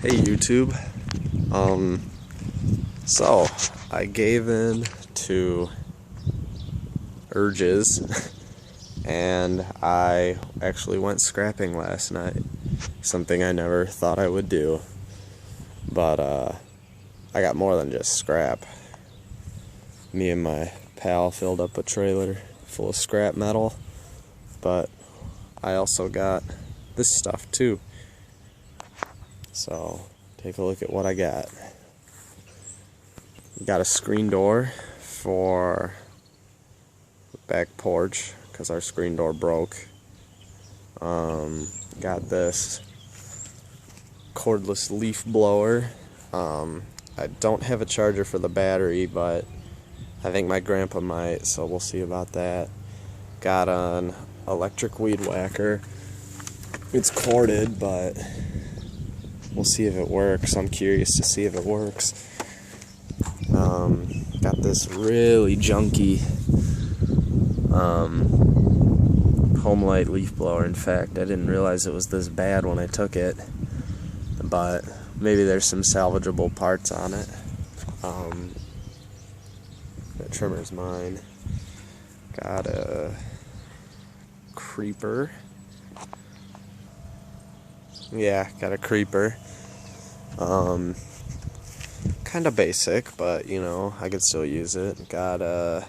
Hey YouTube. So I gave in to urges and I actually went scrapping last night. Something I never thought I would do. But I got more than just scrap. Me and my pal filled up a trailer full of scrap metal, but I also got this stuff too. So take a look at what I got. Got a screen door for the back porch because our screen door broke. Got this cordless leaf blower. I don't have a charger for the battery, but I think my grandpa might, so we'll see about that. Got an electric weed whacker. It's corded, but we'll see if it works. I'm curious to see if it works. Got this really junky Homelight leaf blower. In fact, I didn't realize it was this bad when I took it, but maybe there's some salvageable parts on it. That trimmer's mine. Got a creeper. Yeah, got a creeper. Kind of basic, but you know, I could still use it. Got a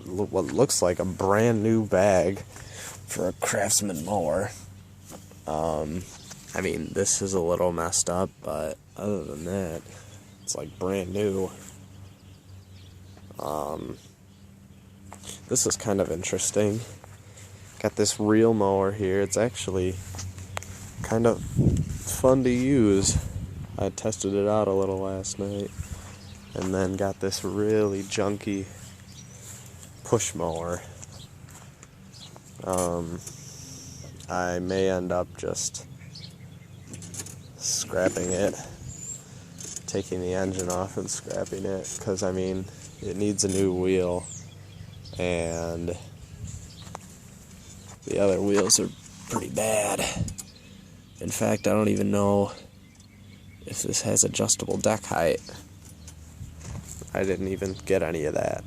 what looks like a brand new bag for a Craftsman mower. I mean, this is a little messed up, but other than that, it's like brand new. This is kind of interesting. Got this reel mower here. It's actually kind of fun to use. I tested it out a little last night. And then got this really junky push mower. I may end up just scrapping it, taking the engine off and scrapping it, because I mean, it needs a new wheel and the other wheels are pretty bad. In fact, I don't even know if this has adjustable deck height. I didn't even get any of that.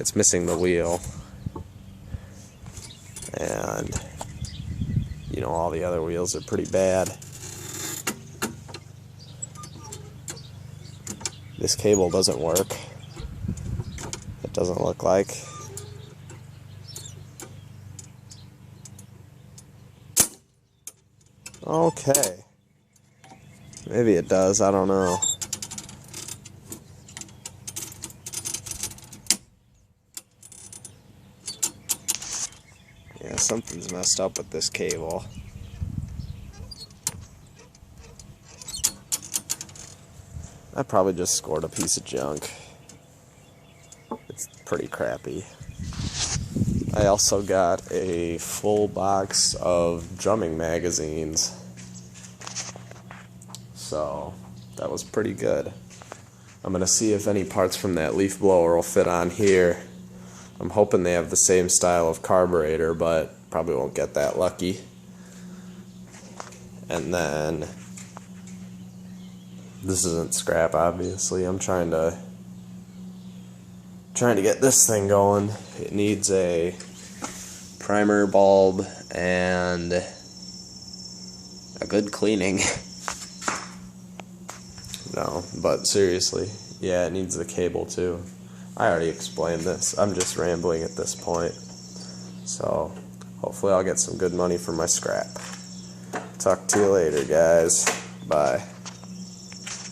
It's missing the wheel. And, you know, all the other wheels are pretty bad. This cable doesn't work. It doesn't look like. Okay. Maybe it does, I don't know. Yeah, something's messed up with this cable. I probably just scored a piece of junk. It's pretty crappy. I also got a full box of drumming magazines. So, that was pretty good. I'm going to see if any parts from that leaf blower will fit on here. I'm hoping they have the same style of carburetor, but probably won't get that lucky. And then, this isn't scrap, obviously. I'm trying to get this thing going. It needs a primer bulb and a good cleaning. No, but seriously, yeah, it needs the cable too. I already explained this. I'm just rambling at this point. So, hopefully I'll get some good money for my scrap. Talk to you later, guys. Bye.